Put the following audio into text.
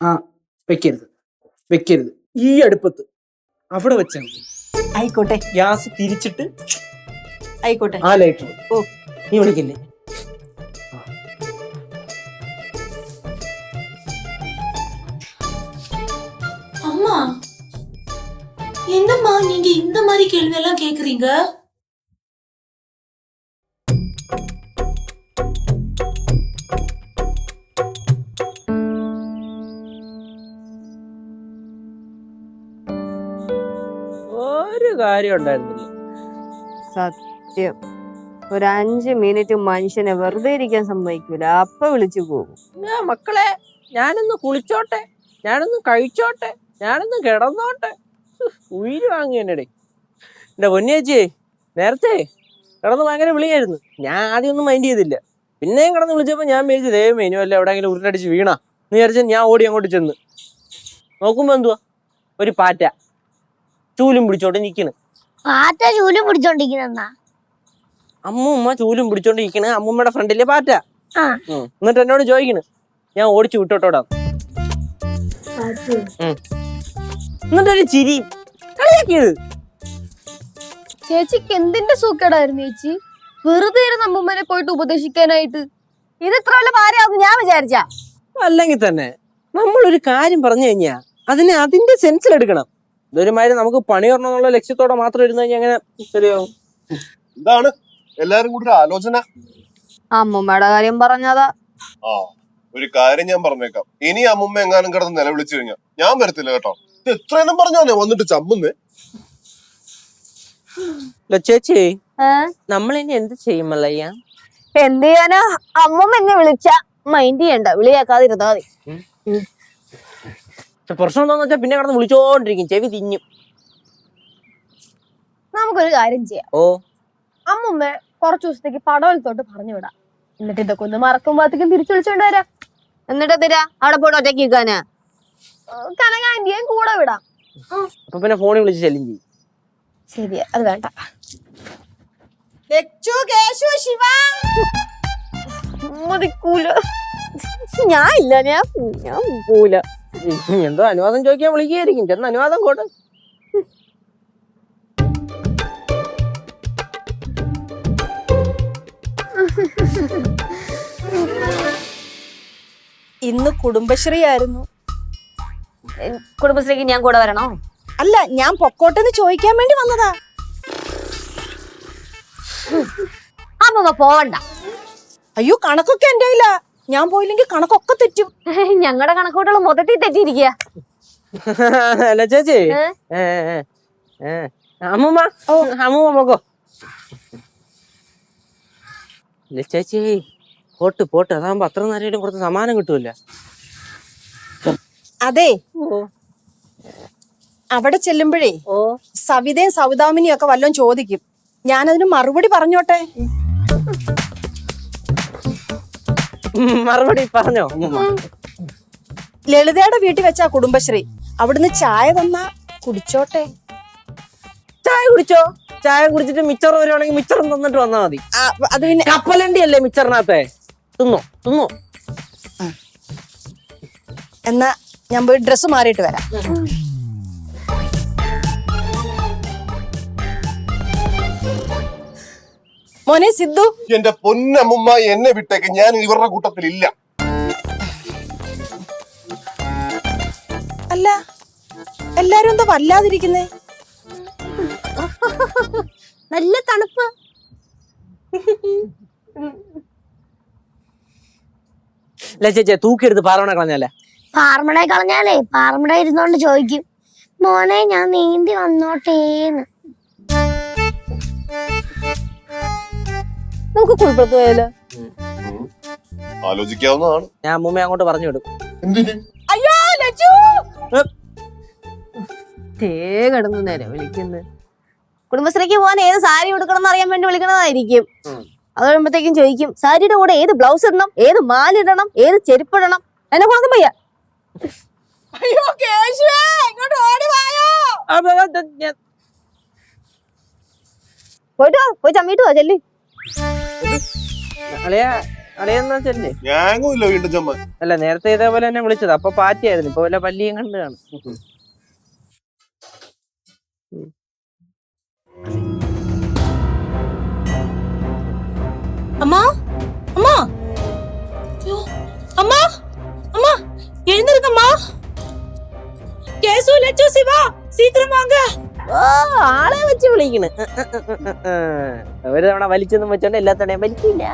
ആ വെക്കരുത് വെക്കരുത്, ഈ അടുപ്പത്ത് അവിടെ വെച്ചാൽ മതി. ആയിക്കോട്ടെ ഗ്യാസ് തിരിച്ചിട്ട് ആയിക്കോട്ടെ. ആ ലൈറ്റർ. ഓ നീ വിളിക്കില്ലേ? அம்மா என்னம்மா நீங்க இந்த மாதிரி கேள்வி எல்லாம் கேக்குறீங்க? ഒരു കാര്യം ഉണ്ടായിരുന്നില്ല. സത്യം, ഒരു 5 മിനിറ്റ് മനുഷ്യനെ വെറുതെ ഇരിക്കാൻ സമ്മതിക്കൂല, അപ്പൊ വിളിച്ചു പോകും. മക്കളെ ഞാനൊന്ന് കുളിച്ചോട്ടെ, ഞാനൊന്ന് കഴിച്ചോട്ടെ, ഞാനൊന്ന് കിടന്നോട്ടെ. ഉയിര് വാങ്ങിയെന്നടേ എന്റെ പൊന്നേച്ചി. നേരത്തെ കിടന്ന് ഭയങ്കര വിളിയായിരുന്നു. ഞാൻ ആദ്യം ഒന്നും മൈൻഡ് ചെയ്തില്ല. പിന്നെയും കിടന്ന് വിളിച്ചപ്പോ ഞാൻ വിചാരിച്ചു ദേ മെനു അല്ല എവിടെയെങ്കിലും ഉരുണ്ടടിച്ച് വീണാ എന്ന് വിചാരിച്ച ഞാൻ ഓടി അങ്ങോട്ട് ചെന്ന് നോക്കുമ്പോ എന്തുവാ, ഒരു പാറ്റ ചൂലും പിടിച്ചോണ്ട് നിക്കണ്. പാറ്റ ചൂലും പിടിച്ചോണ്ടിരിക്കുന്ന അമ്മൂമ്മ ചൂലും പിടിച്ചോണ്ടിരിക്കണ്. അമ്മൂമ്മയുടെ ഫ്രണ്ടിലെ പാറ്റ. എന്നിട്ട് എന്നോട് ചോദിക്കണ് ഞാൻ ഓടിച്ചു വിട്ടോട്ടോടാ. എന്നിട്ടൊരു ചിരി കളിയാക്കിയത്. ചേച്ചിക്ക് എന്തിന്റെ സൂക്കേടായിരുന്നു ചേച്ചി? വെറുതെ ഇരുന്ന് അമ്മൂമ്മനെ പോയിട്ട് ഉപദേശിക്കാനായിട്ട്. ഇത് ഇത്ര വല്ല ഭാര്യയാവും ഞാൻ വിചാരിച്ച. അല്ലെങ്കിൽ തന്നെ നമ്മളൊരു കാര്യം പറഞ്ഞു കഴിഞ്ഞാ അതിനെ അതിന്റെ സെൻസിലെടുക്കണം. ഇതൊരുമാതിരി നമുക്ക് പണി വരണമെന്നുള്ള ലക്ഷ്യത്തോടെ മാത്രം ഇരുന്ന് കഴിഞ്ഞാൽ എങ്ങനെ ശരിയാവും? എന്താണ് എല്ലാരും കൂടി ഒരു ആലോചന? അമ്മൂമ്മയുടെ കാര്യം പറഞ്ഞതാ. ആ ഒരു കാര്യം ഞാൻ പറഞ്ഞേക്കാം, ഇനി അമ്മുമ്മ എങ്ങാനും കിടന്ന് നിലവിളിച്ചു കഴിഞ്ഞാൽ ഞാൻ വരത്തില്ല കേട്ടോ. ഇത് എത്രയെന്നും പറഞ്ഞാന്നേ വന്നിട്ട് ചമ്മുന്നേ. ചേച്ചി നമ്മളിനി എന്ത് ചെയ്യും മല്ലയ്യ? എന്ത് ചെയ്യാനാ, അമ്മൂമ്മ എന്നെ വിളിച്ച മൈൻഡ് ചെയ്യണ്ട, വിളിയാക്കാതിരുന്നാ മതി. പ്രശ്നം എന്താന്ന് വെച്ചാൽ പിന്നെ കിടന്ന് വിളിച്ചോണ്ടിരിക്കും, ചെവി തിഞ്ഞും. നമുക്കൊരു കാര്യം ചെയ്യാം. ഓ അമ്മൂമ്മ കുറച്ചു ദിവസത്തേക്ക് പടവലത്തോട്ട് പറഞ്ഞു വിടാം. എന്നിട്ട് ഇതൊക്കെ ഒന്ന് മറക്കുമ്പോഴത്തേക്കും തിരിച്ചു വിളിച്ചോണ്ട് വരാം. എന്നിട്ട് എന്തിനാ അവിടെ പോയിട്ട് ഒറ്റയ്ക്ക് നിൽക്കാനാ? കനകാന്റിയും കൂടെ വിടാം. അപ്പൊ പിന്നെ ഫോണിൽ വിളിച്ച് ശല്യം ചെയ്യും. ശരിയാ, അത് വേണ്ട. മതിക്കൂല, ഞാൻ ഇല്ല, ഞാൻ പോല. എന്തോ അനുവാദം ചോദിക്കാൻ വിളിക്കുകയായിരിക്കും. ചെന്ന് അനുവാദം കോട്ടെ. ഇന്ന് കുടുംബശ്രീ ആയിരുന്നു. കുടുംബശ്രീക്ക് ഞാൻ കൂടെ വരണോ? അല്ല, ഞാൻ പൊക്കോട്ടെന്ന് ചോദിക്കാൻ വേണ്ടി വന്നതാ. അമ്മ പോവണ്ട. അയ്യോ, കണക്കൊക്കെ എന്റെ കയ്യിലാ. ഞാൻ പോയില്ലെങ്കിൽ കണക്കൊക്കെ തെറ്റും. ഞങ്ങളുടെ കണക്കൂട്ടുകൾ മൊത്തത്തിൽ തെറ്റിയിരിക്കുക. അല്ല ചേച്ചി, അമ്മൂമ്മ അമ്മൂമ്മ പോക്കോ. ചേച്ചി പോട്ട് പോട്ട്, അതാകുമ്പോ അത്ര നേരം കുറച്ച് സമാനം കിട്ടൂല. അതെ, അവിടെ ചെല്ലുമ്പോഴേ സവിതയും സൗദാമിനിയും ഒക്കെ വല്ലതും ചോദിക്കും. ഞാനതിന് മറുപടി പറഞ്ഞോട്ടെ? മറുപടി പറഞ്ഞോ? ലളിതയുടെ വീട്ടിൽ വെച്ചാ കുടുംബശ്രീ. അവിടുന്ന് ചായ തന്നാ കുടിച്ചോട്ടെ. ചായ കുടിച്ചോ? ചായ കുടിച്ചിട്ട് മിച്ചർ വരുവാണെങ്കിൽ മിച്ചറും തന്നിട്ട് വന്നാ മതി. അത് പിന്നെ കപ്പലണ്ടി അല്ലേ മിച്ചറിനകത്തെ? തിന്നോ തിന്നോ. എന്നാ ഞാൻ പോയി ഡ്രസ്സ് മാറിയിട്ട് വരാം. മോനെ സിദ്ധു. എന്റെ പൊന്നമ്മുമ്മ എന്നെ വിട്ടേക്ക്, ഞാൻ ഇവരുടെ കൂട്ടത്തിൽ ഇല്ല. അല്ല, എല്ലാരും എന്താ വല്ലാതിരിക്കുന്നേ? നല്ല തണുപ്പ്. ചേച്ചി തൂക്കിയെടുത്ത് പാറമണ കളഞ്ഞാലേ? പാർമട കളഞ്ഞാലേ പാർമട ഇരുന്നോണ്ട് ചോദിക്കും, മോനെ ഞാൻ നീന്തി വന്നോട്ടേന്ന്. നമുക്ക് കുളിപ്പുറത്ത് പോയാലോ? ആലോചിക്കാവുന്നതാണ്. ഞാൻ അമ്മൂമ്മ അങ്ങോട്ട് പറഞ്ഞു വിടും. എന്തിന്? അയ്യോ ലച്ചു, കിടന്നു നേരം വിളിക്കുന്നത്. കുടുംബശ്രീക്ക് പോകാൻ ഏത് സാരി ഉടുക്കണം എന്ന് അറിയാൻ വേണ്ടി വിളിക്കണതായിരിക്കും. അത് കഴിയുമ്പോഴത്തേക്കും ചോദിക്കും സാരിയുടെ കൂടെ ഏത് ബ്ലൗസ് ഇടണം, ഏത് മാലിടണം, ഏത് ചെരുപ്പിടണം. എന്നെ കൊണ്ടു പോയ അയ്യോ കേശുവേ, ഇങ്ങോട്ട് ഓടി വായോ. പോയിട്ട് വാ, പോയി ചമ്മിട്ട് വാ ചെല്ലി. അളിയാ അളിയെന്നാ ചെല്ലേ. ഞാങ്ങും ഇല്ല വീണ്ടും ചമ്മ. അല്ല നേരത്തെ ഇതേപോലെ തന്നെ വിളിച്ചത്, അപ്പൊ പാറ്റിയായിരുന്നു. ഇപ്പൊ വല്ല പല്ലിയും കണ്ടു കാണും. அம்மா அம்மா ஐயோ, அம்மா அம்மா எழுந்திருக்கம்மா. கேசு லட்சு சிவா சீக்கிரம் வாங்க. ഓ ആളെ വെച്ച് വിളിക്കണ്. ഒരു തവണ വലിച്ചെന്നും വെച്ചോണ്ട് എല്ലാ തവണയും വലിക്കില്ല.